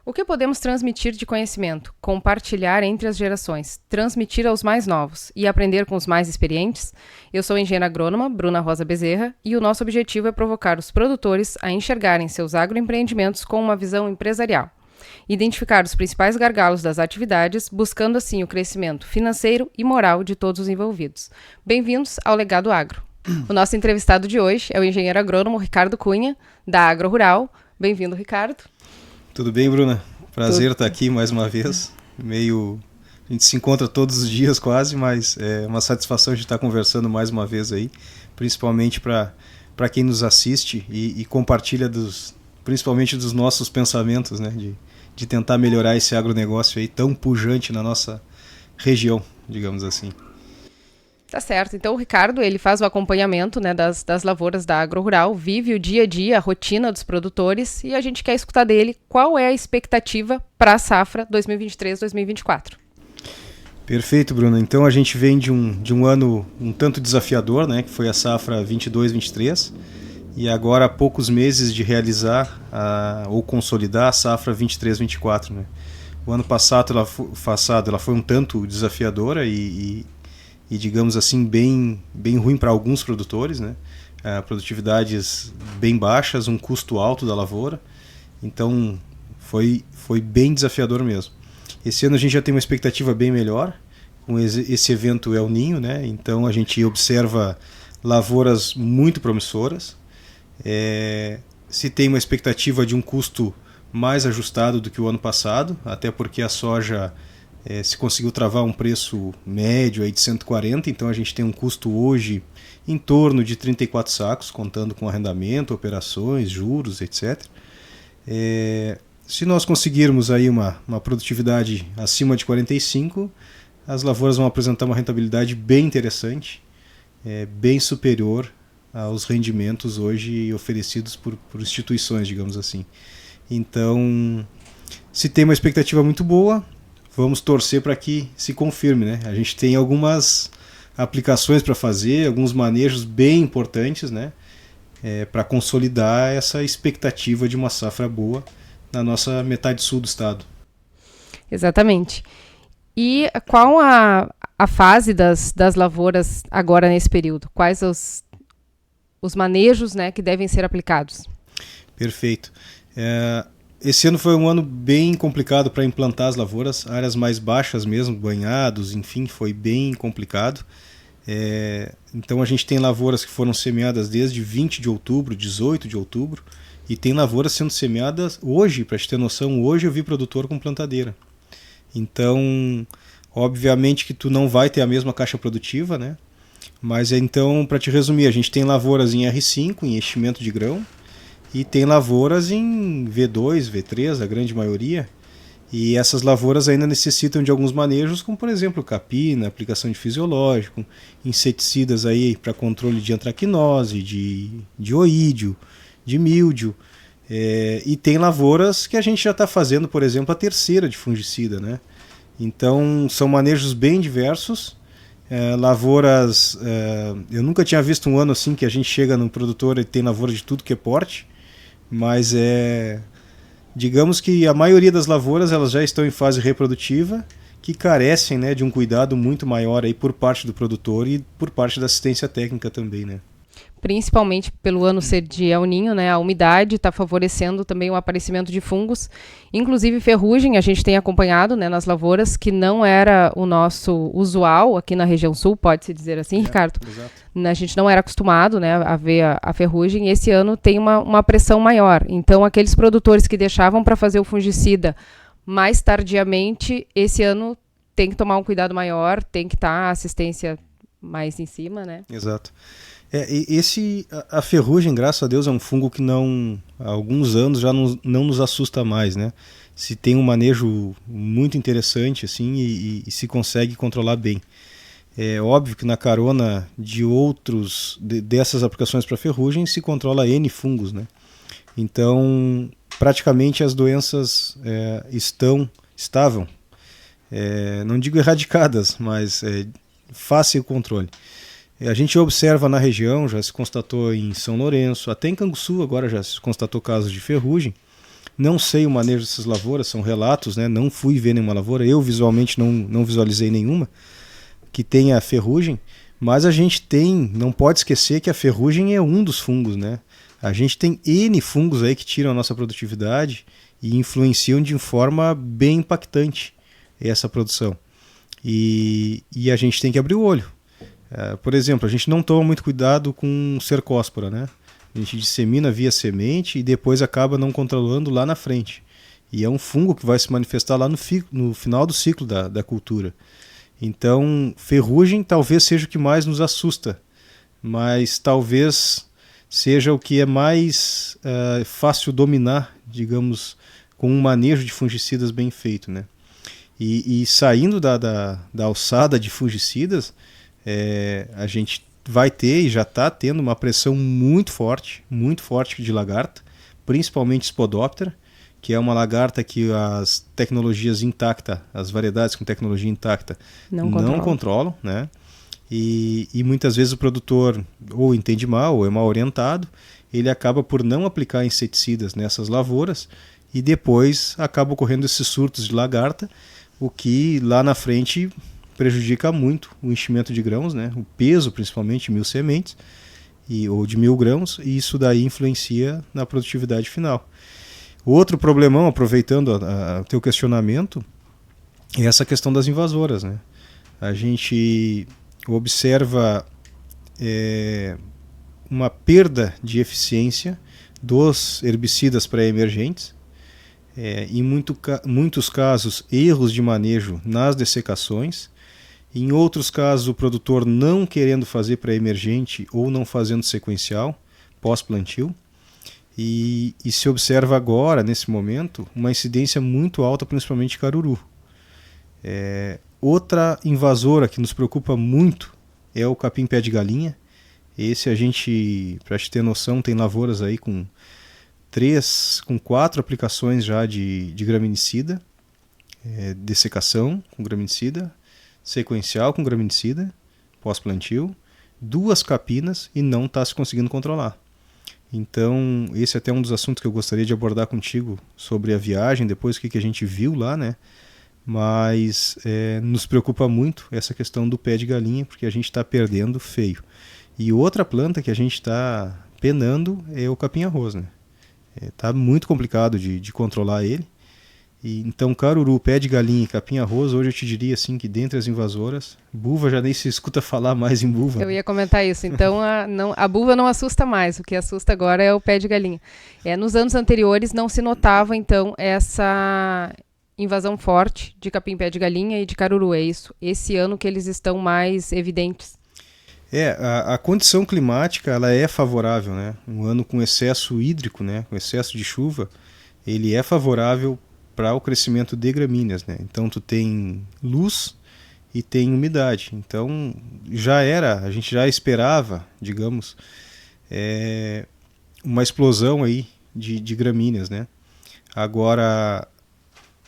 O que podemos transmitir de conhecimento, compartilhar entre as gerações, transmitir aos mais novos e aprender com os mais experientes? Eu sou a engenheira agrônoma Bruna Rosa Bezerra e o nosso objetivo é provocar os produtores a enxergarem seus agroempreendimentos com uma visão empresarial. Identificar os principais gargalos das atividades, buscando assim o crescimento financeiro e moral de todos os envolvidos. Bem-vindos ao Legado Agro. O nosso entrevistado de hoje é o engenheiro agrônomo Ricardo Cunha, da Agro Rural. Bem-vindo, Ricardo. Tudo bem, Bruna? Prazer estar aqui mais uma vez. A gente se encontra todos os dias quase, mas é uma satisfação de estar conversando mais uma vez aí, principalmente para quem nos assiste e compartilha principalmente dos nossos pensamentos, né, de tentar melhorar esse agronegócio aí tão pujante na nossa região, digamos assim. Tá certo. Então o Ricardo, ele faz o acompanhamento, né, das lavouras da Agro Rural, vive o dia a dia, a rotina dos produtores, e a gente quer escutar dele qual é a expectativa para a safra 2023-2024. Perfeito, Bruno. Então a gente vem de um ano um tanto desafiador, né, que foi a safra 22-23, e agora há poucos meses de realizar ou consolidar a safra 23-24. Né? O ano passado ela foi um tanto desafiadora e digamos assim, bem ruim para alguns produtores, né? Produtividades bem baixas, um custo alto da lavoura, então foi bem desafiador mesmo. Esse ano a gente já tem uma expectativa bem melhor, com esse evento El Niño, né? Então a gente observa lavouras muito promissoras, se tem uma expectativa de um custo mais ajustado do que o ano passado, até porque a soja se conseguiu travar um preço médio aí de 140, então a gente tem um custo hoje em torno de 34 sacos, contando com arrendamento, operações, juros, etc. Se nós conseguirmos aí uma produtividade acima de 45, as lavouras vão apresentar uma rentabilidade bem interessante, bem superior aos rendimentos hoje oferecidos por instituições, digamos assim. Então, se tem uma expectativa muito boa, vamos torcer para que se confirme, né? A gente tem algumas aplicações para fazer, alguns manejos bem importantes, né? Para consolidar essa expectativa de uma safra boa na nossa metade sul do estado. Exatamente. E qual a fase das lavouras agora nesse período? Quais os manejos, né, que devem ser aplicados? Perfeito. Esse ano foi um ano bem complicado para implantar as lavouras, áreas mais baixas mesmo, banhados, enfim, foi bem complicado. Então a gente tem lavouras que foram semeadas desde 20 de outubro, 18 de outubro, e tem lavouras sendo semeadas hoje, para te ter noção, hoje eu vi produtor com plantadeira. Então, obviamente que tu não vai ter a mesma caixa produtiva, né? Mas então, para te resumir, a gente tem lavouras em R5, em enchimento de grão, e tem lavouras em V2, V3, a grande maioria, e essas lavouras ainda necessitam de alguns manejos, como por exemplo capina, aplicação de fisiológico, inseticidas aí para controle de antracnose, de oídio, de míldio, e tem lavouras que a gente já está fazendo, por exemplo, a terceira de fungicida, né? Então são manejos bem diversos, lavouras, eu nunca tinha visto um ano assim que a gente chega no produtor e tem lavoura de tudo que é porte, mas digamos que a maioria das lavouras elas já estão em fase reprodutiva, que carecem, né, de um cuidado muito maior aí por parte do produtor e por parte da assistência técnica também, né? Principalmente pelo ano ser de El Niño, né? A umidade está favorecendo também o aparecimento de fungos, inclusive ferrugem, a gente tem acompanhado, né, nas lavouras, que não era o nosso usual aqui na região sul, pode-se dizer assim, Ricardo? Exato. A gente não era acostumado, né, a ver a ferrugem, e esse ano tem uma pressão maior. Então, aqueles produtores que deixavam para fazer o fungicida mais tardiamente, esse ano tem que tomar um cuidado maior, tem que estar a assistência mais em cima, né? Exato. A ferrugem, graças a Deus, é um fungo que há alguns anos já não nos assusta mais, né? Se tem um manejo muito interessante assim, e se consegue controlar bem. É óbvio que na carona de dessas aplicações para ferrugem se controla N fungos, né? Então, praticamente as doenças estavam, não digo erradicadas, mas fácil controle. A gente observa na região, já se constatou em São Lourenço, até em Canguçu agora já se constatou casos de ferrugem, Não sei o manejo dessas lavouras, são relatos, né? Não fui ver nenhuma lavoura, eu visualmente não visualizei nenhuma que tenha ferrugem, mas a gente não pode esquecer que a ferrugem é um dos fungos, né? A gente tem N fungos aí que tiram a nossa produtividade e influenciam de forma bem impactante essa produção. E a gente tem que abrir o olho. Por exemplo, a gente não toma muito cuidado com cercóspora, né? A gente dissemina via semente e depois acaba não controlando lá na frente. E é um fungo que vai se manifestar lá no final do ciclo da cultura. Então, ferrugem talvez seja o que mais nos assusta, mas talvez seja o que é mais fácil dominar, digamos, com um manejo de fungicidas bem feito, né? E saindo da alçada de fungicidas, a gente vai ter e já está tendo uma pressão muito forte de lagarta, principalmente Spodoptera, que é uma lagarta que as tecnologias intacta, as variedades com tecnologia intacta não controlam, né? E muitas vezes o produtor ou entende mal ou é mal orientado, ele acaba por não aplicar inseticidas nessas lavouras e depois acaba ocorrendo esses surtos de lagarta, o que lá na frente prejudica muito o enchimento de grãos, né? O peso, principalmente de 1000 sementes ou de 1000 grãos, e isso daí influencia na produtividade final. Outro problemão, aproveitando o teu questionamento, é essa questão das invasoras, né? A gente observa uma perda de eficiência dos herbicidas pré-emergentes, em muitos casos erros de manejo nas dessecações, em outros casos o produtor não querendo fazer pré-emergente ou não fazendo sequencial pós-plantio, e se observa agora, nesse momento, uma incidência muito alta, principalmente de caruru. Outra invasora que nos preocupa muito é o capim-pé de galinha. Esse a gente, para te ter noção, tem lavouras aí com 4 aplicações já de graminicida, dessecação com graminicida, sequencial com graminicida, pós-plantio, 2 capinas e não está se conseguindo controlar. Então, esse é até um dos assuntos que eu gostaria de abordar contigo sobre a viagem, depois o que a gente viu lá, né? Mas nos preocupa muito essa questão do pé de galinha, porque a gente está perdendo feio. E outra planta que a gente está penando é o capim-arroz, né? Tá muito complicado de controlar ele. Então, caruru, pé de galinha e capim-arroz, hoje eu te diria assim que dentre as invasoras, buva já nem se escuta falar mais em buva. Eu ia comentar isso. Então, a buva não assusta mais. O que assusta agora é o pé de galinha. Nos anos anteriores não se notava, então, essa invasão forte de capim-pé de galinha e de caruru. É isso. Esse ano que eles estão mais evidentes. A condição climática ela é favorável, né? Um ano com excesso hídrico, né? Com excesso de chuva, ele é favorável para o crescimento de gramíneas, né? Então tu tem luz e tem umidade. Então a gente já esperava, digamos, uma explosão aí de gramíneas, né? Agora,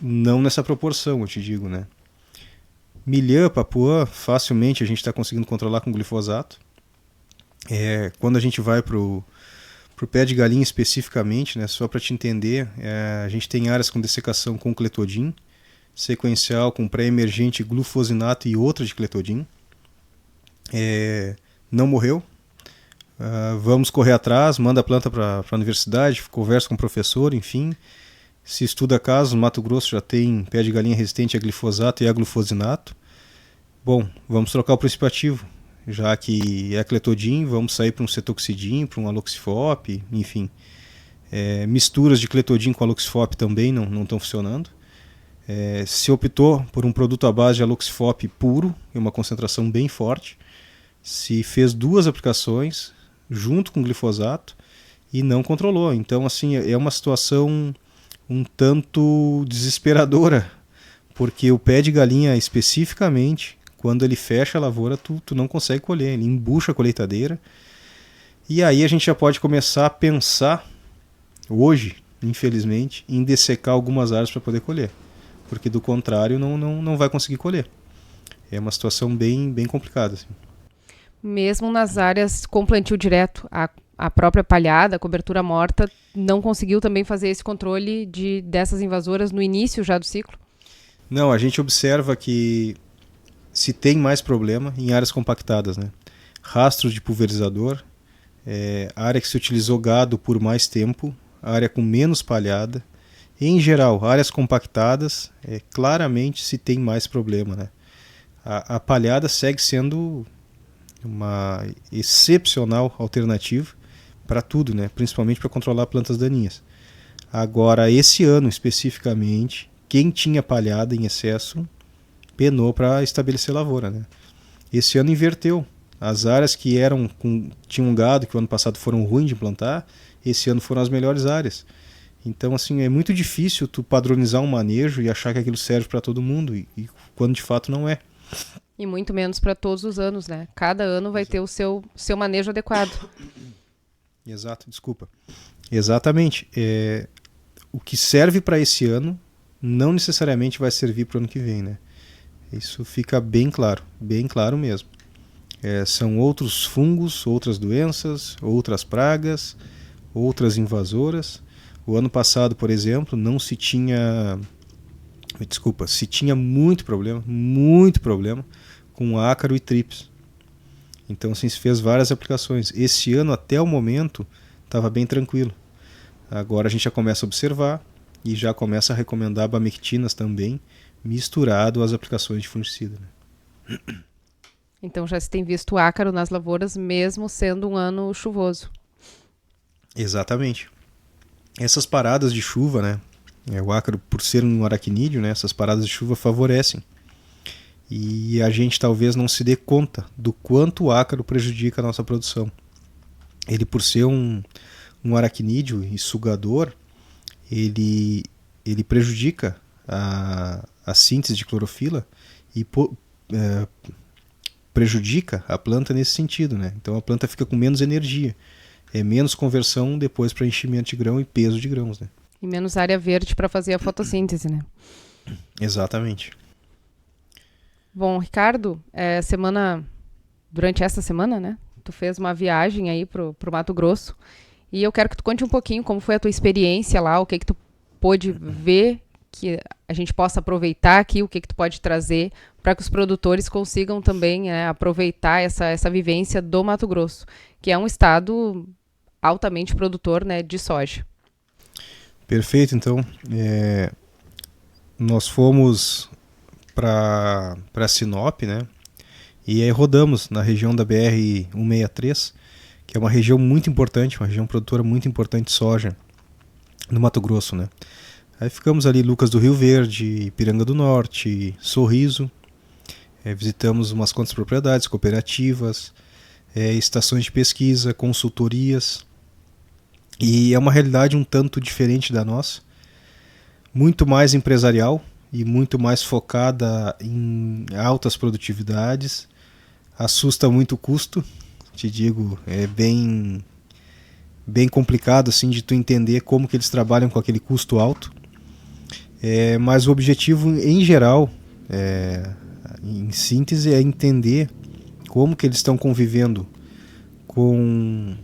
não nessa proporção, eu te digo, né? Milhã, papuã, facilmente a gente está conseguindo controlar com glifosato. Quando a gente vai para o pé de galinha especificamente, né, só para te entender, a gente tem áreas com dessecação com cletodin, sequencial com pré-emergente glufosinato e outra de cletodin. Não morreu. Vamos correr atrás, manda a planta para a universidade, conversa com o professor, enfim. Se estuda casos, no Mato Grosso já tem pé de galinha resistente a glifosato e a glufosinato. Bom, vamos trocar o princípio ativo. Já que é cletodin, vamos sair para um cetoxidin, para um aloxifop, enfim. Misturas de cletodin com aloxifop também não estão funcionando. Se optou por um produto à base de aloxifop puro, é uma concentração bem forte. Se fez 2 aplicações junto com glifosato e não controlou. Então, assim, é uma situação um tanto desesperadora, porque o pé de galinha especificamente, quando ele fecha a lavoura, tu não consegue colher, ele embucha a colheitadeira. E aí a gente já pode começar a pensar, hoje, infelizmente, em dessecar algumas áreas para poder colher, porque do contrário não vai conseguir colher. É uma situação bem, bem complicada. Assim. Mesmo nas áreas com plantio direto, a própria palhada, a cobertura morta, não conseguiu também fazer esse controle dessas invasoras no início já do ciclo? Não, a gente observa que se tem mais problema em áreas compactadas, né? Rastros de pulverizador, área que se utilizou gado por mais tempo, área com menos palhada. Em geral, áreas compactadas, claramente se tem mais problema, né? A palhada segue sendo uma excepcional alternativa para tudo, né? Principalmente para controlar plantas daninhas. Agora, esse ano especificamente, quem tinha palhada em excesso penou para estabelecer lavoura, né? Esse ano inverteu. As áreas que tinham gado, que o ano passado foram ruins de plantar, esse ano foram as melhores áreas. Então, assim, é muito difícil tu padronizar um manejo e achar que aquilo serve para todo mundo, e quando de fato não é. E muito menos para todos os anos, né? Cada ano vai ter o seu manejo adequado. Exato, desculpa. Exatamente. O que serve para esse ano não necessariamente vai servir para o ano que vem, né? Isso fica bem claro mesmo. São outros fungos, outras doenças, outras pragas, outras invasoras. O ano passado, por exemplo, se tinha muito problema com ácaro e trips. Então, assim, se fez várias aplicações. Esse ano, até o momento, estava bem tranquilo. Agora a gente já começa a observar e já começa a recomendar bamectinas também, misturado às aplicações de fungicida, né? Então já se tem visto ácaro nas lavouras, mesmo sendo um ano chuvoso. Exatamente. Essas paradas de chuva, né? O ácaro, por ser um aracnídeo, né? Essas paradas de chuva favorecem. E a gente talvez não se dê conta do quanto o ácaro prejudica a nossa produção. Ele, por ser um aracnídeo e sugador, ele prejudica a síntese de clorofila e prejudica a planta nesse sentido, né? Então a planta fica com menos energia, menos conversão depois para enchimento de grão e peso de grãos, né? E menos área verde para fazer a fotossíntese, né? Exatamente. Bom, Ricardo, durante essa semana, né? Tu fez uma viagem aí pro Mato Grosso e eu quero que tu conte um pouquinho como foi a tua experiência lá, o que tu pôde ver que a gente possa aproveitar aqui, o que tu pode trazer para que os produtores consigam também aproveitar essa vivência do Mato Grosso, que é um estado altamente produtor, né, de soja. Perfeito, então. Nós fomos para Sinop, né? E aí rodamos na região da BR-163, que é uma região muito importante, uma região produtora muito importante de soja no Mato Grosso, né? Aí ficamos ali Lucas do Rio Verde, Ipiranga do Norte, Sorriso, visitamos umas quantas propriedades, cooperativas, estações de pesquisa, consultorias, e é uma realidade um tanto diferente da nossa, muito mais empresarial e muito mais focada em altas produtividades, assusta muito o custo, te digo, é bem complicado assim de tu entender como que eles trabalham com aquele custo alto, mas o objetivo em geral, em síntese, é entender como que eles estão convivendo com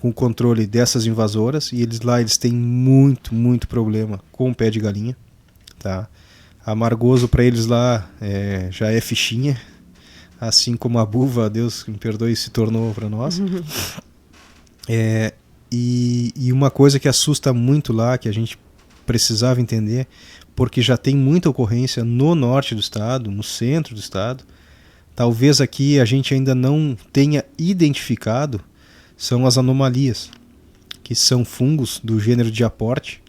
o controle dessas invasoras, e eles têm muito problema com o pé de galinha, tá? Amargoso para eles lá já é fichinha, assim como a buva, Deus me perdoe, se tornou para nós. E uma coisa que assusta muito lá, que a gente precisava entender, porque já tem muita ocorrência no norte do estado, no centro do estado, talvez aqui a gente ainda não tenha identificado, são as anomalias, que são fungos do gênero Diaporte,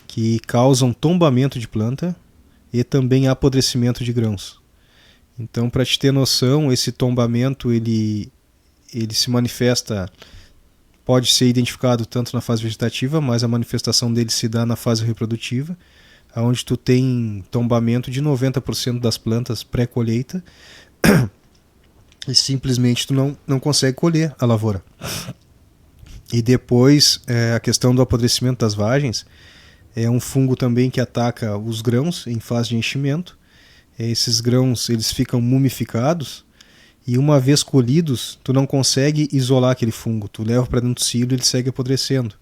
que causam tombamento de planta e também apodrecimento de grãos. Então, para te ter noção, esse tombamento ele se manifesta, pode ser identificado tanto na fase vegetativa, mas a manifestação dele se dá na fase reprodutiva, onde tu tem tombamento de 90% das plantas pré-colheita e simplesmente tu não consegue colher a lavoura. E depois a questão do apodrecimento das vagens é um fungo também que ataca os grãos em fase de enchimento. Esses grãos eles ficam mumificados e uma vez colhidos tu não consegue isolar aquele fungo, tu leva para dentro do silo e ele segue apodrecendo.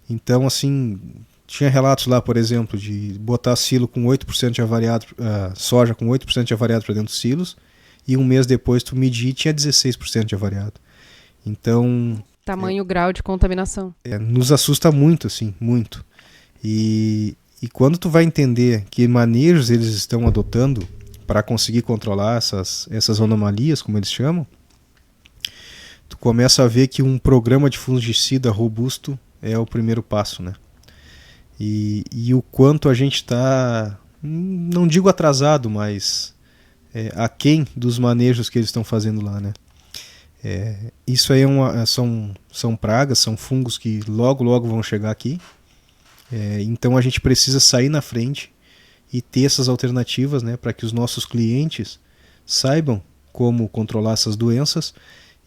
Então, assim, tinha relatos lá, por exemplo, de botar silo com 8% de avariado, soja com 8% de avariado para dentro dos silos, e um mês depois tu medir tinha 16% de avariado. Então... Tamanho grau de contaminação. Nos assusta muito, assim, muito. E quando tu vai entender que manejos eles estão adotando para conseguir controlar essas anomalias, como eles chamam, tu começa a ver que um programa de fungicida robusto é o primeiro passo, né? E o quanto a gente está, não digo atrasado, mas aquém dos manejos que eles estão fazendo lá, né? Isso aí são pragas, são fungos que logo vão chegar aqui. Então a gente precisa sair na frente e ter essas alternativas, né, para que os nossos clientes saibam como controlar essas doenças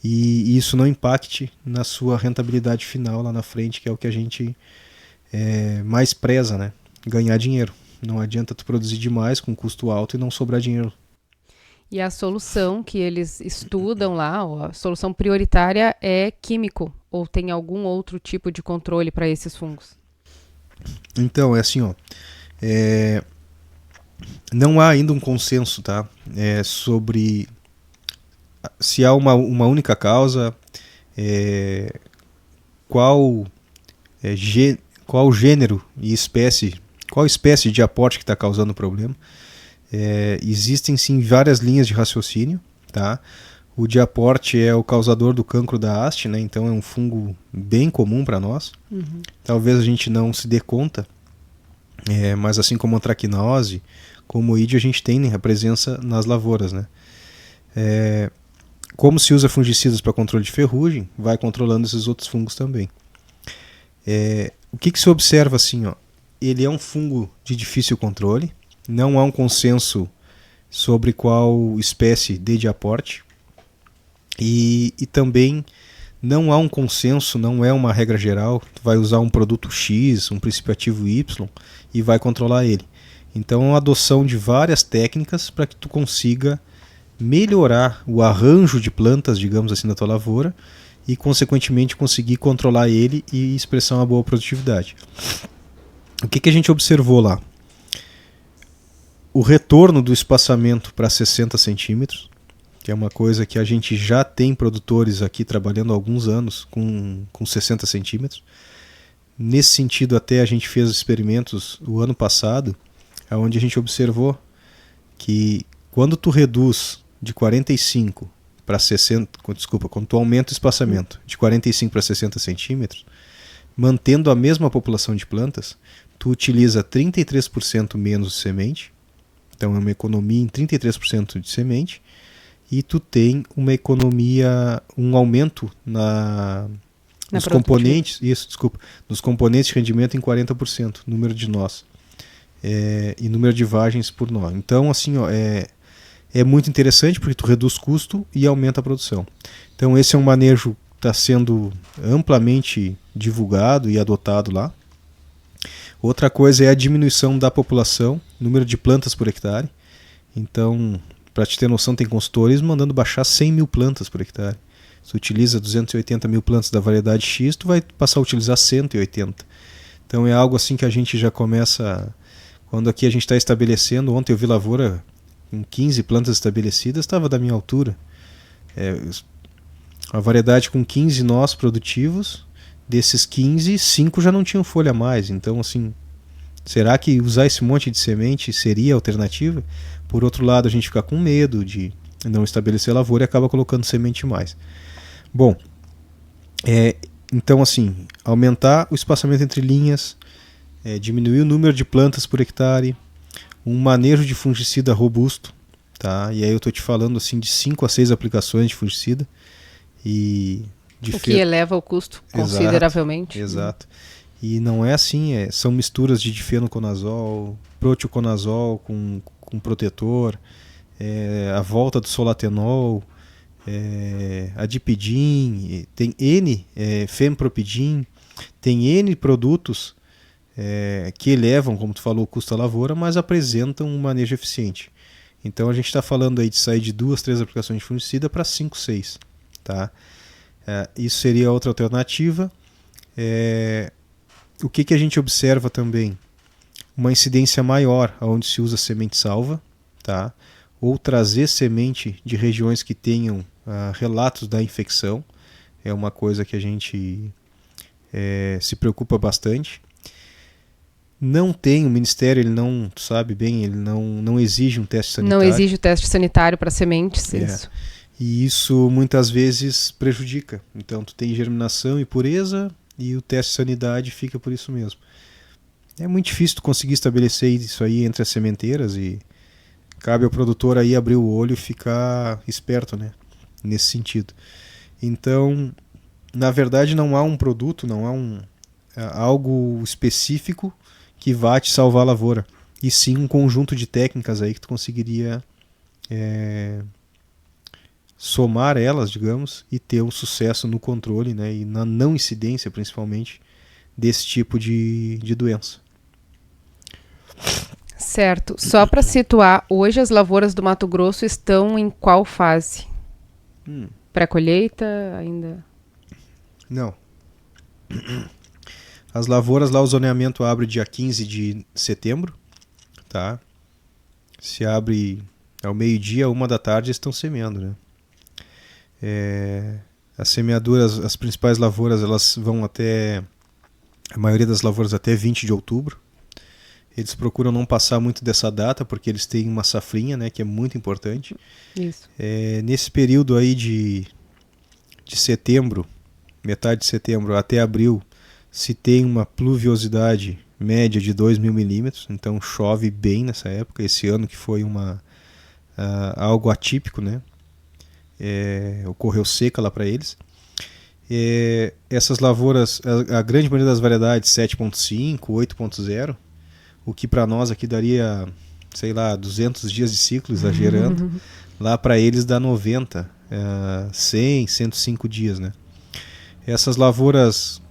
e isso não impacte na sua rentabilidade final lá na frente, que é o que a gente mais preza, né? Ganhar dinheiro. Não adianta tu produzir demais com custo alto e não sobrar dinheiro. E a solução que eles estudam lá, a solução prioritária é químico, ou tem algum outro tipo de controle para esses fungos? Então, é assim, ó. Não há ainda um consenso, tá? Sobre se há uma única causa, qual gênero e espécie, qual espécie de aporte que está causando o problema. Existem sim várias linhas de raciocínio, tá? O diaporte é o causador do cancro da haste, né? Então é um fungo bem comum para nós. Uhum. Talvez a gente não se dê conta, mas assim como a traquinose, como o ídio, a gente tem, né, a presença nas lavouras, né? Como se usa fungicidas para controle de ferrugem, vai controlando esses outros fungos também. O que se observa assim, ó? Ele é um fungo de difícil controle, não há um consenso sobre qual espécie dê de aporte e também não há um consenso, não é uma regra geral, tu vai usar um produto X, um princípio ativo Y e vai controlar ele. Então é uma adoção de várias técnicas para que tu consiga melhorar o arranjo de plantas, digamos assim, da tua lavoura e consequentemente conseguir controlar ele e expressar uma boa produtividade. O que a gente observou lá? O retorno do espaçamento para 60 centímetros, que é uma coisa que a gente já tem produtores aqui trabalhando há alguns anos com 60 centímetros. Nesse sentido, até a gente fez experimentos o ano passado, onde a gente observou que quando tu reduz de 45 para 60, quando tu aumenta o espaçamento de 45 para 60 centímetros, mantendo a mesma população de plantas, tu utiliza 33% menos de semente. Então é uma economia em 33% de semente e tu tem uma economia, um aumento nos componentes, nos componentes de rendimento em 40%, número de nós e número de vagens por nó. Então assim, ó, é muito interessante porque tu reduz custo e aumenta a produção. Então esse é um manejo que está sendo amplamente divulgado e adotado lá. Outra coisa é a diminuição da população, número de plantas por hectare. Então, para te ter noção, tem consultores mandando baixar 100 mil plantas por hectare. Se tu utiliza 280 mil plantas da variedade X, tu vai passar a utilizar 180. Então é algo assim que a gente já começa... Quando aqui a gente está estabelecendo, ontem eu vi lavoura com 15 plantas estabelecidas, estava da minha altura. A variedade com 15 nós produtivos... Desses 15, 5 já não tinham folha a mais. Então, assim, será que usar esse monte de semente seria a alternativa? Por outro lado, a gente fica com medo de não estabelecer lavoura e acaba colocando semente mais. Bom, então, assim, aumentar o espaçamento entre linhas, diminuir o número de plantas por hectare, um manejo de fungicida robusto, tá? E aí eu estou te falando assim, de 5 a 6 aplicações de fungicida e... que eleva o custo consideravelmente. Exato. E não é assim, são misturas de difenoconazol, proteoconazol com protetor, a volta do solatenol, adipidin, tem N, fempropidin, tem N produtos que elevam, como tu falou, o custo da lavoura, mas apresentam um manejo eficiente. Então a gente está falando aí de sair de 2, 3 aplicações de fungicida para 5, 6, tá? Isso seria outra alternativa. o que a gente observa também? Uma incidência maior onde se usa semente salva, tá? Ou trazer semente de regiões que tenham relatos da infecção. É uma coisa que a gente se preocupa bastante. Não tem, o Ministério, ele não, tu sabe bem, ele não exige um teste sanitário. Não exige o teste sanitário para sementes, isso. E isso muitas vezes prejudica. Então tu tem germinação e pureza e o teste de sanidade fica por isso mesmo. É muito difícil tu conseguir estabelecer isso aí entre as sementeiras e cabe ao produtor aí abrir o olho e ficar esperto, né? Nesse sentido. Então, na verdade não há um produto, não há algo específico que vá te salvar a lavoura. E sim um conjunto de técnicas aí que tu conseguiria somar elas, digamos, e ter um sucesso no controle, né? E na não incidência, principalmente, desse tipo de doença. Certo. Só para situar, hoje as lavouras do Mato Grosso estão em qual fase? Pré-colheita ainda? Não. As lavouras lá, o zoneamento abre dia 15 de setembro, tá? Se abre ao meio-dia, 1h da tarde, estão semeando, né? As semeaduras, as principais lavouras, elas vão até, a maioria das lavouras até 20 de outubro. Eles procuram não passar muito dessa data, porque eles têm uma safrinha, né, que é muito importante. Isso. Nesse período aí de setembro, metade de setembro até abril, se tem uma pluviosidade média de 2.000 milímetros, então chove bem nessa época. Esse ano que foi algo atípico, né? Ocorreu seca lá para eles. Essas lavouras, a grande maioria das variedades 7.5, 8.0, o que para nós aqui daria, sei lá, 200 dias de ciclo, exagerando. Lá para eles dá 90, 100, 105 dias, né? Essas lavouras,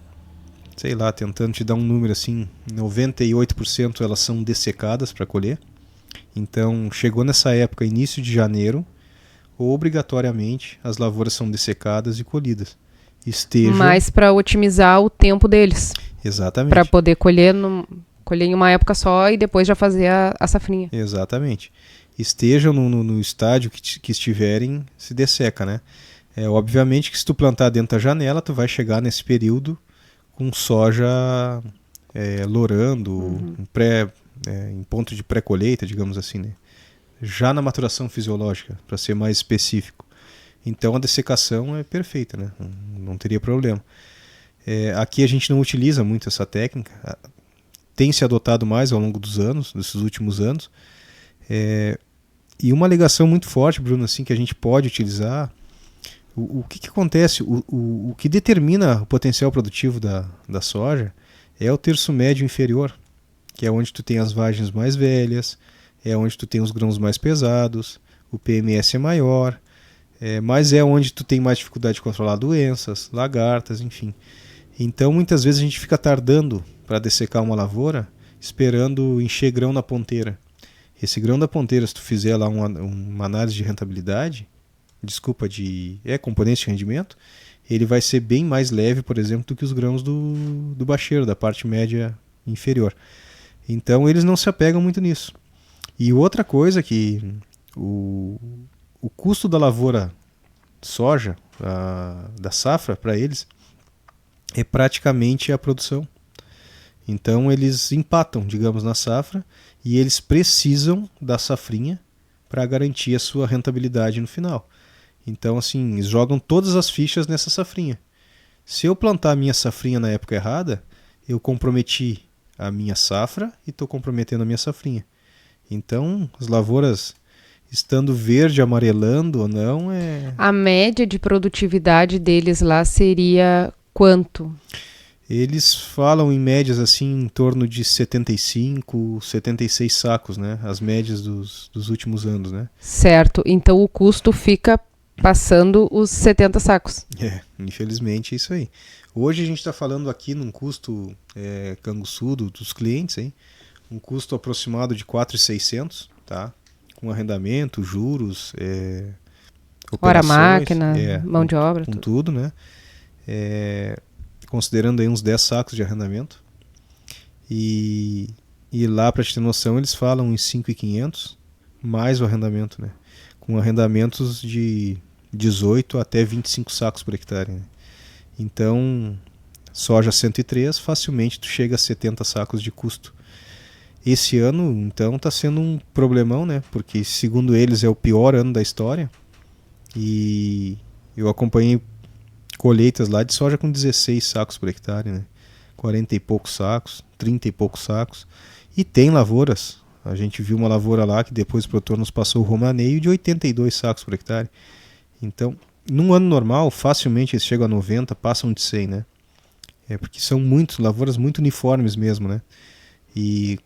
sei lá, tentando te dar um número assim, 98% elas são dessecadas para colher. Então, chegou nessa época, início de janeiro, obrigatoriamente as lavouras são dessecadas e colhidas. Mas para otimizar o tempo deles. Exatamente. Para poder colher em uma época só e depois já fazer a safrinha. Exatamente. Estejam no estádio que estiverem, se desseca, né? Obviamente que se tu plantar dentro da janela, tu vai chegar nesse período com soja lourando, em ponto de pré-colheita, digamos assim, né? Já na maturação fisiológica, para ser mais específico. Então a dessecação é perfeita, né? Não teria problema. Aqui a gente não utiliza muito essa técnica, tem se adotado mais ao longo dos anos, desses últimos anos. E uma alegação muito forte, Bruno, assim, que a gente pode utilizar. O que acontece? O que determina o potencial produtivo da soja é o terço médio inferior, que é onde tu tem as vagens mais velhas, é onde tu tem os grãos mais pesados, o PMS é maior, mas é onde tu tem mais dificuldade de controlar doenças, lagartas, enfim. Então muitas vezes a gente fica tardando para dessecar uma lavoura, esperando encher grão na ponteira. Esse grão da ponteira, se tu fizer lá uma análise de rentabilidade, componente de rendimento, ele vai ser bem mais leve, por exemplo, do que os grãos do bacheiro, da parte média inferior. Então eles não se apegam muito nisso. E outra coisa que o custo da lavoura soja, da safra, para eles, é praticamente a produção. Então eles empatam, digamos, na safra, e eles precisam da safrinha para garantir a sua rentabilidade no final. Então, assim, eles jogam todas as fichas nessa safrinha. Se eu plantar a minha safrinha na época errada, eu comprometi a minha safra e estou comprometendo a minha safrinha. Então, as lavouras, estando verde, amarelando ou não, A média de produtividade deles lá seria quanto? Eles falam em médias assim em torno de 75, 76 sacos, né? As médias dos últimos anos, né? Certo. Então o custo fica passando os 70 sacos. Infelizmente é isso aí. Hoje a gente está falando aqui num custo canguçudo dos clientes, hein? Um custo aproximado de 4.600, tá? Com arrendamento, juros, Hora operações, máquina, mão de obra. Com tudo, né? Considerando aí uns 10 sacos de arrendamento. E, e lá, para te ter noção, eles falam em 5.500 mais o arrendamento, né? Com arrendamentos de 18 até 25 sacos por hectare, né? Então, soja 103, facilmente tu chega a 70 sacos de custo. Esse ano, então, está sendo um problemão, né? Porque, segundo eles, é o pior ano da história. E eu acompanhei colheitas lá de soja com 16 sacos por hectare, né? 40 e poucos sacos, 30 e poucos sacos. E tem lavouras. A gente viu uma lavoura lá que depois o produtor nos passou o romaneio de 82 sacos por hectare. Então, num ano normal, facilmente eles chegam a 90, passam de 100, né? Porque são lavouras muito uniformes mesmo, né? E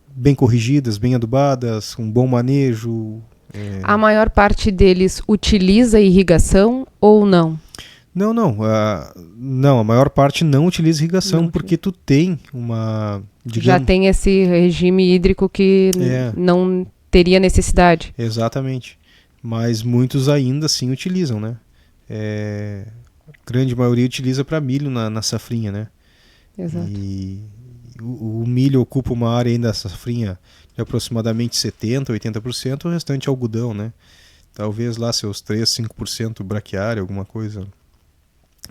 bem corrigidas, bem adubadas, com bom manejo. A maior parte deles utiliza irrigação ou não? Não, não. Não, a maior parte não utiliza irrigação não, porque tu tem uma... Já tem esse regime hídrico que não teria necessidade. Exatamente. Mas muitos ainda assim utilizam, né? A grande maioria utiliza para milho na safrinha, né? Exato. E o milho ocupa uma área ainda da safrinha de aproximadamente 70%, 80%, o restante é algodão, né? Talvez lá seus 3, 5% braquiária, alguma coisa.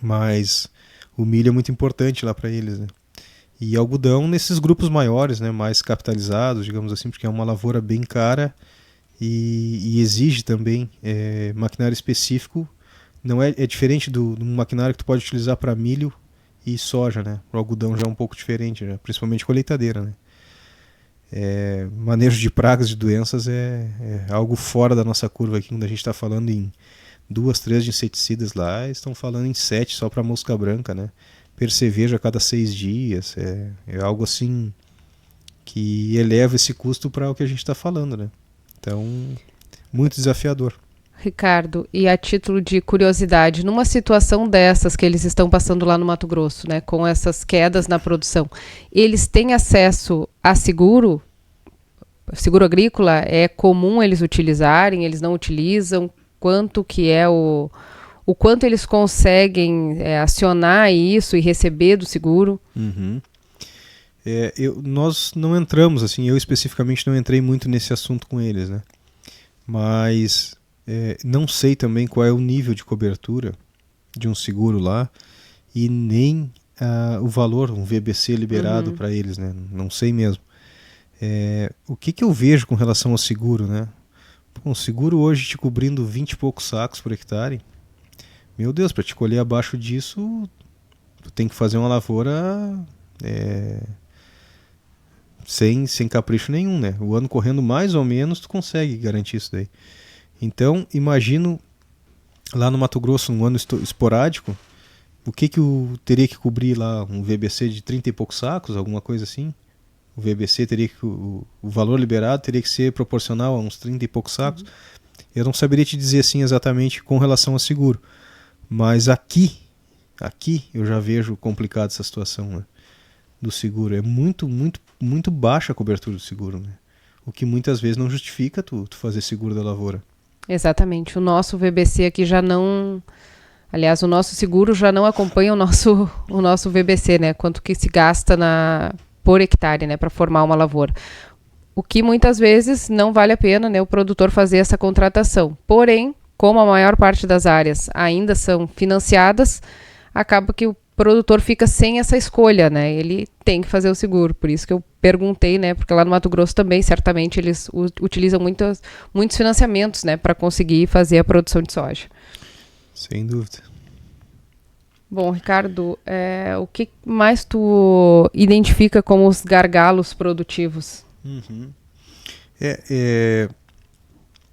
Mas o milho é muito importante lá para eles, né? E algodão nesses grupos maiores, né? Mais capitalizados, digamos assim, porque é uma lavoura bem cara e exige também maquinário específico. Não é diferente do maquinário que tu pode utilizar para milho e soja, né? O algodão já é um pouco diferente, né? Principalmente colheitadeira, né? Manejo de pragas, de doenças é algo fora da nossa curva aqui, quando a gente está falando em 2, 3 de inseticidas lá, eles estão falando em 7 só para mosca branca, né? Percevejo a cada 6 dias, é algo assim que eleva esse custo para o que a gente está falando, né? Então, muito desafiador. Ricardo, e a título de curiosidade, numa situação dessas que eles estão passando lá no Mato Grosso, né, com essas quedas na produção, eles têm acesso a seguro? Seguro agrícola? É comum eles utilizarem? Eles não utilizam? Quanto que é o quanto eles conseguem acionar isso e receber do seguro? Uhum. Nós não entramos, assim, eu especificamente não entrei muito nesse assunto com eles, né? Mas não sei também qual é o nível de cobertura de um seguro lá e nem o valor, um VBC liberado para eles, né? Não sei mesmo. O que eu vejo com relação ao seguro, né? Bom, o seguro hoje te cobrindo 20 e poucos sacos por hectare, meu Deus, para te colher abaixo disso, tu tem que fazer uma lavoura sem capricho nenhum, né? O ano correndo mais ou menos, tu consegue garantir isso daí. Então, imagino lá no Mato Grosso, um ano esporádico, o que eu teria que cobrir lá? Um VBC de 30 e poucos sacos, alguma coisa assim? O VBC teria que... O valor liberado teria que ser proporcional a uns 30 e poucos sacos. Eu não saberia te dizer assim exatamente com relação ao seguro. Mas aqui eu já vejo complicada essa situação, né, do seguro. É muito, muito, muito baixa a cobertura do seguro, né? O que muitas vezes não justifica tu fazer seguro da lavoura. Exatamente. O nosso VBC aqui já não... Aliás, o nosso seguro já não acompanha o nosso VBC, né? Quanto que se gasta por hectare, né, para formar uma lavoura. O que muitas vezes não vale a pena, né, o produtor fazer essa contratação. Porém, como a maior parte das áreas ainda são financiadas, acaba que o produtor fica sem essa escolha, né? Ele tem que fazer o seguro. Por isso que eu perguntei, né? Porque lá no Mato Grosso também, certamente, eles utilizam muitos financiamentos, né, para conseguir fazer a produção de soja. Sem dúvida. Bom, Ricardo, o que mais tu identifica como os gargalos produtivos? Uhum.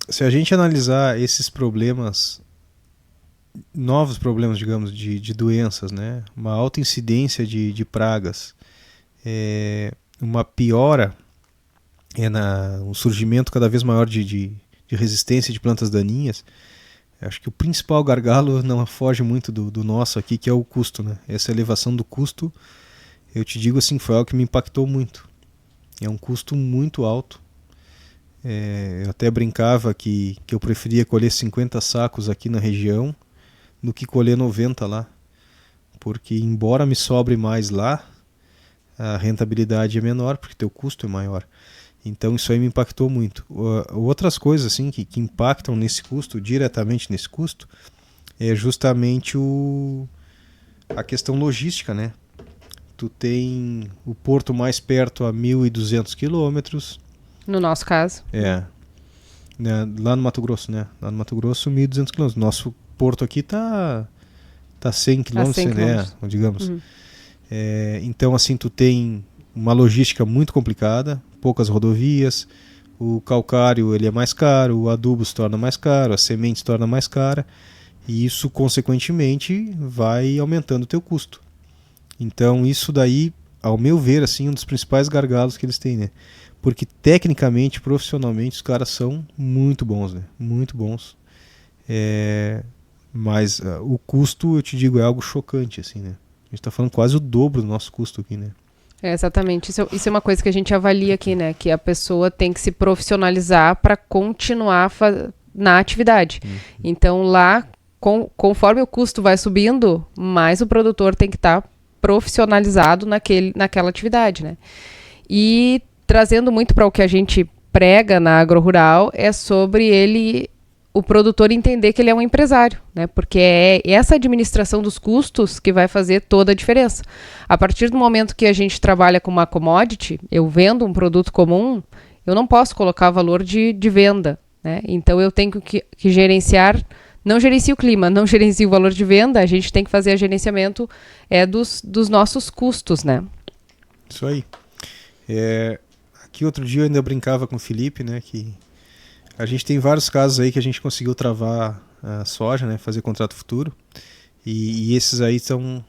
Se a gente analisar esses problemas, novos problemas, digamos, de doenças, né? Uma alta incidência de pragas, uma piora, um surgimento cada vez maior de resistência de plantas daninhas, acho que o principal gargalo não foge muito do nosso aqui, que é o custo, né? Essa elevação do custo, eu te digo assim, foi algo que me impactou muito. É um custo muito alto. Eu até brincava que eu preferia colher 50 sacos aqui na região do que colher 90 lá. Porque embora me sobre mais lá, a rentabilidade é menor porque teu custo é maior. Então isso aí me impactou muito. Outras coisas assim que impactam nesse custo, diretamente nesse custo, é justamente a questão logística, né? Tu tem o porto mais perto a 1.200 quilômetros. No nosso caso. É. Né, lá no Mato Grosso, né? Lá no Mato Grosso, 1.200 quilômetros. Nosso porto aqui tá 100 quilômetros, 100 quilômetros. Digamos. Então, assim, tu tem uma logística muito complicada, poucas rodovias, o calcário ele é mais caro, o adubo se torna mais caro, a semente se torna mais cara, e isso, consequentemente, vai aumentando o teu custo. Então, isso daí, ao meu ver, assim, um dos principais gargalos que eles têm, né? Porque, tecnicamente, profissionalmente, os caras são muito bons, né? Muito bons. Mas o custo, eu te digo, é algo chocante, assim, né? A gente está falando quase o dobro do nosso custo aqui, né? Exatamente. Isso é uma coisa que a gente avalia aqui, né? Que a pessoa tem que se profissionalizar para continuar na atividade. Então, lá, conforme o custo vai subindo, mais o produtor tem que estar profissionalizado naquela atividade, né? E trazendo muito para o que a gente prega na agrorural, é sobre o produtor entender que ele é um empresário, né? Porque é essa administração dos custos que vai fazer toda a diferença. A partir do momento que a gente trabalha com uma commodity, eu vendo um produto comum, eu não posso colocar valor de venda, né? Então eu tenho que gerenciar, não gerencio o clima, não gerencio o valor de venda, a gente tem que fazer o gerenciamento dos nossos custos, né? Isso aí. Aqui outro dia eu ainda brincava com o Felipe, né, que a gente tem vários casos aí que a gente conseguiu travar a soja, né, fazer contrato futuro, e esses aí são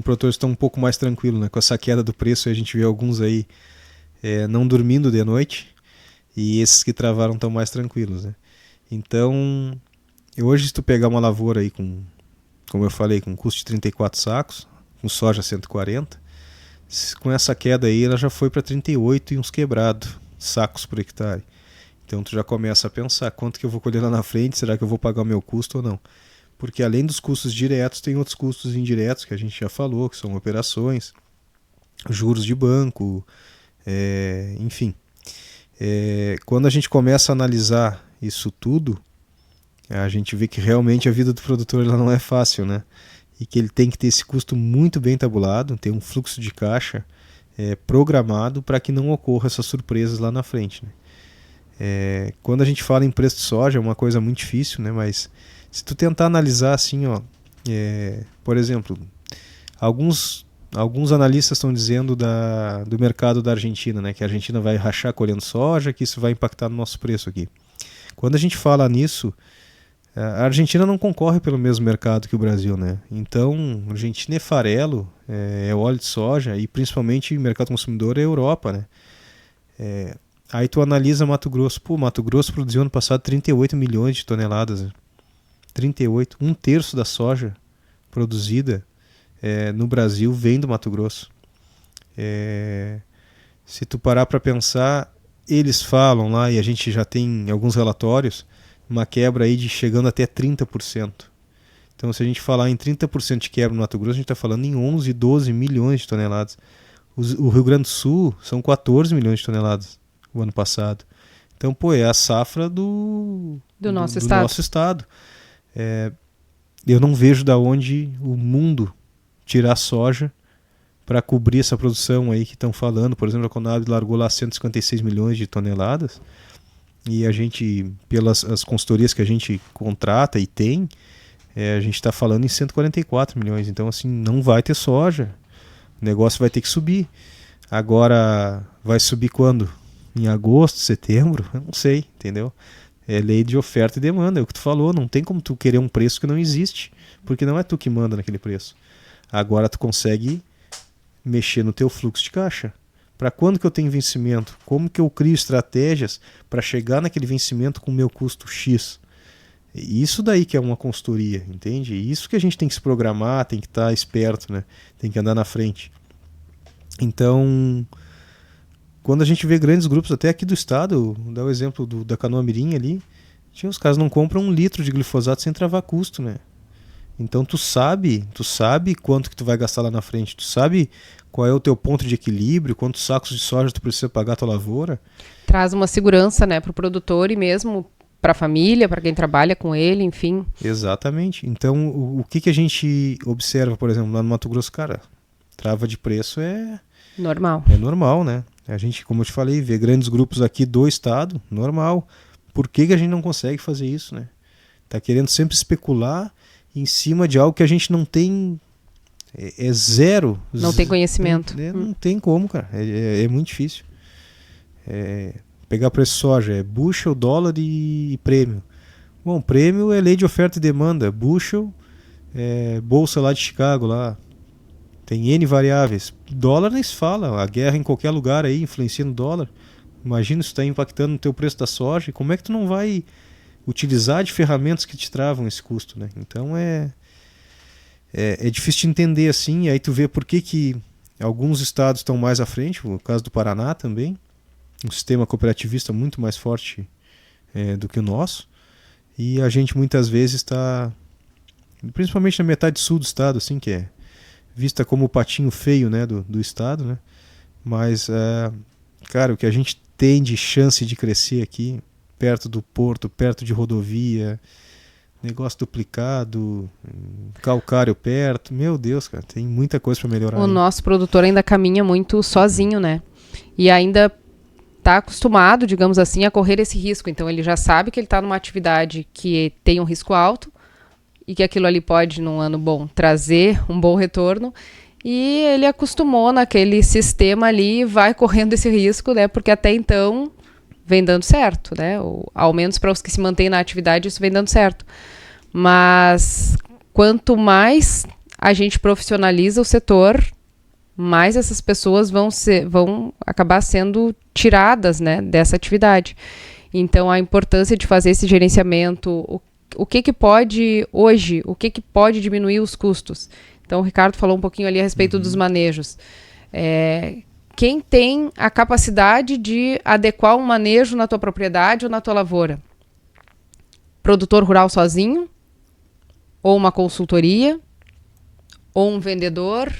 produtores que estão um pouco mais tranquilos, né, com essa queda do preço. A gente vê alguns aí não dormindo de noite, e esses que travaram estão mais tranquilos, né. Então, hoje se tu pegar uma lavoura aí como eu falei, com custo de 34 sacos, com soja 140, com essa queda aí ela já foi para 38 e uns quebrados sacos por hectare. Então tu já começa a pensar quanto que eu vou colher lá na frente, será que eu vou pagar o meu custo ou não? Porque além dos custos diretos, tem outros custos indiretos que a gente já falou, que são operações, juros de banco, enfim. Quando a gente começa a analisar isso tudo, a gente vê que realmente a vida do produtor ela não é fácil, né? E que ele tem que ter esse custo muito bem tabulado, ter um fluxo de caixa programado para que não ocorra essas surpresas lá na frente, né? Quando a gente fala em preço de soja é uma coisa muito difícil, né? Mas se tu tentar analisar assim, ó, por exemplo, alguns analistas estão dizendo do mercado da Argentina, né? Que a Argentina vai rachar colhendo soja, que isso vai impactar no nosso preço aqui. Quando a gente fala nisso, a Argentina não concorre pelo mesmo mercado que o Brasil, né? Então, a Argentina é farelo, é óleo de soja, e principalmente o mercado consumidor é a Europa, né? Aí tu analisa Mato Grosso. Pô, Mato Grosso produziu ano passado 38 milhões de toneladas. Né? 38. Um terço da soja produzida no Brasil vem do Mato Grosso. Se tu parar para pensar, eles falam lá, e a gente já tem alguns relatórios, uma quebra aí de chegando até 30%. Então, se a gente falar em 30% de quebra no Mato Grosso, a gente está falando em 11, 12 milhões de toneladas. O Rio Grande do Sul são 14 milhões de toneladas o ano passado. Então, pô, é a safra do nosso estado. Eu não vejo da onde o mundo tirar soja para cobrir essa produção aí que estão falando. Por exemplo, a Conab largou lá 156 milhões de toneladas, e a gente, pelas as consultorias que a gente contrata e tem, a gente está falando em 144 milhões. Então, assim, não vai ter soja. O negócio vai ter que subir. Agora, vai subir quando? Em agosto, setembro? Eu não sei, entendeu? É lei de oferta e demanda, é o que tu falou. Não tem como tu querer um preço que não existe, porque não é tu que manda naquele preço. Agora tu consegue mexer no teu fluxo de caixa. Para quando que eu tenho vencimento? Como que eu crio estratégias para chegar naquele vencimento com o meu custo X? Isso daí que é uma consultoria, entende? Isso que a gente tem que se programar, tem que estar esperto, né? Tem que andar na frente. Então, quando a gente vê grandes grupos, até aqui do estado, vou dar o exemplo da Canoa Mirim ali, os caras não compram 1 litro de glifosato sem travar custo, né? Então tu sabe quanto que tu vai gastar lá na frente, tu sabe qual é o teu ponto de equilíbrio, quantos sacos de soja tu precisa pagar a tua lavoura. Traz uma segurança, né, para o produtor e mesmo para a família, para quem trabalha com ele, enfim. Exatamente. Então o que a gente observa, por exemplo, lá no Mato Grosso, cara, trava de preço é normal, né? A gente, como eu te falei, vê grandes grupos aqui do estado, normal. Por que a gente não consegue fazer isso, né? Tá querendo sempre especular em cima de algo que a gente não tem, é zero. Não tem conhecimento. Não tem como, cara. É muito difícil. Pegar preço de soja, é bushel, dólar e prêmio. Bom, prêmio é lei de oferta e demanda. Bushel é bolsa lá de Chicago, lá. Tem N variáveis. Dólar nem se fala. A guerra em qualquer lugar aí influencia no dólar. Imagina isso está impactando no teu preço da soja. Como é que tu não vai utilizar de ferramentas que te travam esse custo, né? Então é difícil de entender assim. E aí tu vê por que alguns estados estão mais à frente. O caso do Paraná também. Um sistema cooperativista muito mais forte do que o nosso. E a gente muitas vezes está, principalmente na metade sul do estado, assim, que é vista como o patinho feio, né, do estado, né? Mas, cara, o que a gente tem de chance de crescer aqui, perto do porto, perto de rodovia, negócio duplicado, calcário perto, meu Deus, cara, tem muita coisa para melhorar. O nosso produtor ainda caminha muito sozinho, né? E ainda está acostumado, digamos assim, a correr esse risco. Então ele já sabe que ele está numa atividade que tem um risco alto e que aquilo ali pode, num ano bom, trazer um bom retorno. E ele acostumou naquele sistema ali e vai correndo esse risco, né? Porque até então vem dando certo, né? Ou, ao menos para os que se mantêm na atividade, isso vem dando certo. Mas quanto mais a gente profissionaliza o setor, mais essas pessoas vão acabar sendo tiradas, né, dessa atividade. Então, a importância de fazer esse gerenciamento, o que pode hoje, o que pode diminuir os custos. Então, o Ricardo falou um pouquinho ali a respeito dos manejos. Quem tem a capacidade de adequar um manejo na tua propriedade ou na tua lavoura? Produtor rural sozinho? Ou uma consultoria? Ou um vendedor?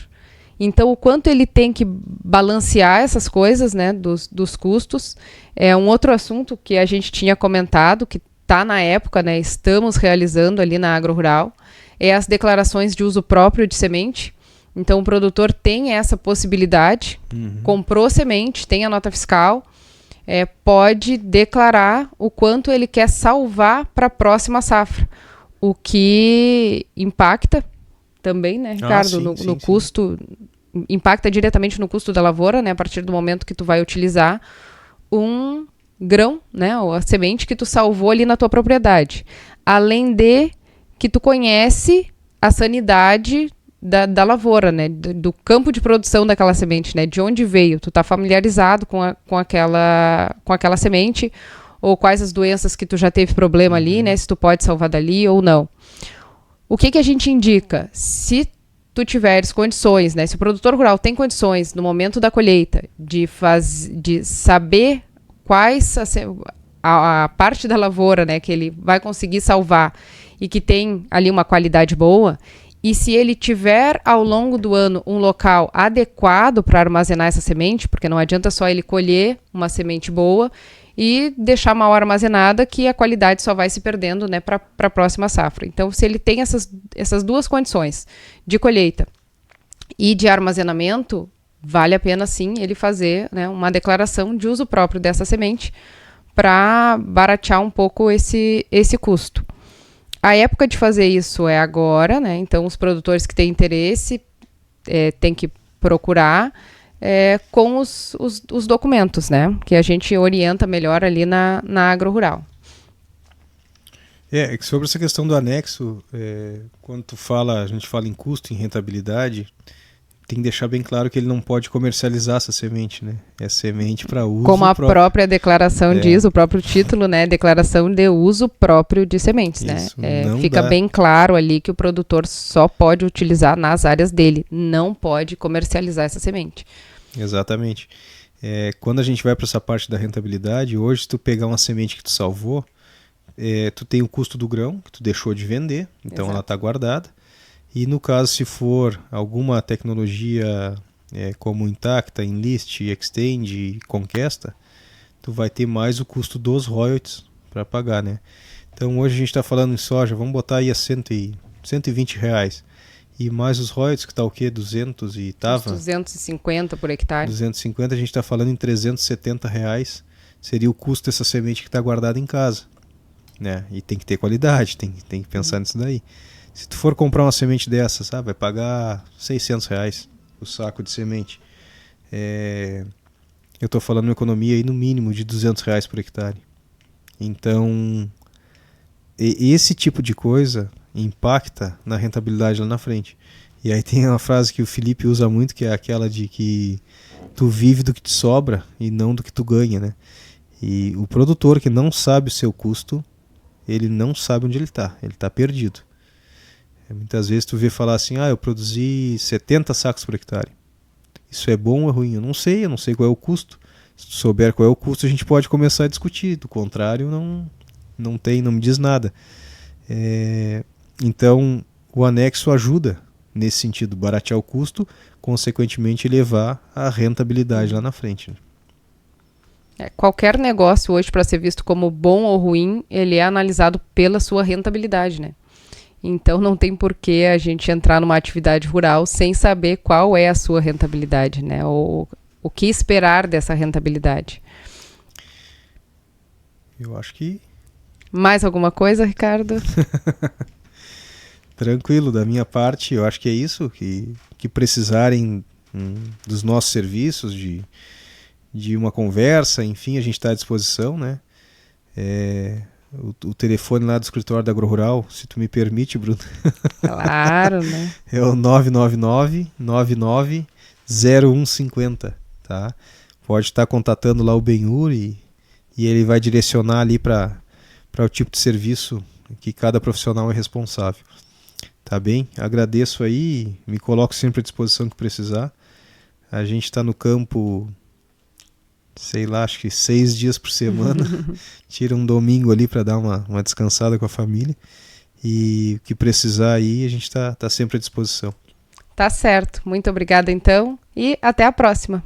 Então, o quanto ele tem que balancear essas coisas, né, dos custos, é um outro assunto que a gente tinha comentado, que está na época, né, estamos realizando ali na AgroRural, é as declarações de uso próprio de semente. Então, o produtor tem essa possibilidade, comprou semente, tem a nota fiscal, pode declarar o quanto ele quer salvar para a próxima safra, o que impacta também, né, Ricardo, no custo, impacta diretamente no custo da lavoura, né, a partir do momento que tu vai utilizar um grão, né, ou a semente que tu salvou ali na tua propriedade. Além de que tu conhece a sanidade da lavoura, né, do campo de produção daquela semente, né, de onde veio, tu tá familiarizado com aquela semente, ou quais as doenças que tu já teve problema ali, né, se tu pode salvar dali ou não. O que a gente indica? Se tu tiveres condições, né, se o produtor rural tem condições no momento da colheita de saber quais a parte da lavoura, né, que ele vai conseguir salvar e que tem ali uma qualidade boa, e se ele tiver ao longo do ano um local adequado para armazenar essa semente, porque não adianta só ele colher uma semente boa e deixar mal armazenada, que a qualidade só vai se perdendo, né, para a próxima safra. Então, se ele tem essas duas condições de colheita e de armazenamento, vale a pena sim ele fazer, né, uma declaração de uso próprio dessa semente para baratear um pouco esse custo. A época de fazer isso é agora, né? Então os produtores que têm interesse têm que procurar com os documentos, né? Que a gente orienta melhor ali na AgroRural. Sobre essa questão do anexo, quando a gente fala em custo, em rentabilidade, tem que deixar bem claro que ele não pode comercializar essa semente, né? É semente para uso próprio. Como a própria declaração diz, o próprio título, né? Declaração de uso próprio de sementes, isso, né? Fica bem claro ali que o produtor só pode utilizar nas áreas dele, não pode comercializar essa semente. Exatamente. Quando a gente vai para essa parte da rentabilidade, hoje se tu pegar uma semente que tu salvou, tu tem o custo do grão, que tu deixou de vender, então ela está guardada. E no caso, se for alguma tecnologia como Intacta, Enlist, Extend, Conquesta, tu vai ter mais o custo dos royalties para pagar, né? Então hoje a gente está falando em soja, vamos botar aí a 120 reais. E mais os royalties, que está o quê? 200 e tava? 250 por hectare. 250, a gente está falando em 370 reais. Seria o custo dessa semente que está guardada em casa, né? E tem que ter qualidade, tem que pensar nisso daí. Se tu for comprar uma semente dessa, sabe, vai pagar 600 reais o saco de semente. Eu estou falando uma economia aí no mínimo de 200 reais por hectare. Então, esse tipo de coisa impacta na rentabilidade lá na frente. E aí tem uma frase que o Felipe usa muito, que é aquela de que tu vive do que te sobra e não do que tu ganha, né? E o produtor que não sabe o seu custo, ele não sabe onde ele está perdido. Muitas vezes tu vê falar assim, eu produzi 70 sacos por hectare. Isso é bom ou é ruim? Eu não sei qual é o custo. Se tu souber qual é o custo, a gente pode começar a discutir. Do contrário, não me diz nada. Então, o anexo ajuda nesse sentido, baratear o custo, consequentemente elevar a rentabilidade lá na frente. Qualquer negócio hoje, para ser visto como bom ou ruim, ele é analisado pela sua rentabilidade, né? Então não tem por que a gente entrar numa atividade rural sem saber qual é a sua rentabilidade, né? Ou o que esperar dessa rentabilidade. Eu acho que... Mais alguma coisa, Ricardo? Tranquilo, da minha parte, eu acho que é isso, que precisarem dos nossos serviços, de uma conversa, enfim, a gente está à disposição, né? O telefone lá do escritório da AgroRural, se tu me permite, Bruno. Claro, né? É o 999-99-0150, tá? Pode estar contatando lá o Benhur e ele vai direcionar ali para o tipo de serviço que cada profissional é responsável. Tá bem? Agradeço aí, me coloco sempre à disposição que precisar. A gente está no campo, sei lá, acho que 6 dias por semana. Tira um domingo ali para dar uma descansada com a família. E o que precisar aí, a gente tá sempre à disposição. Tá certo. Muito obrigada então e até a próxima.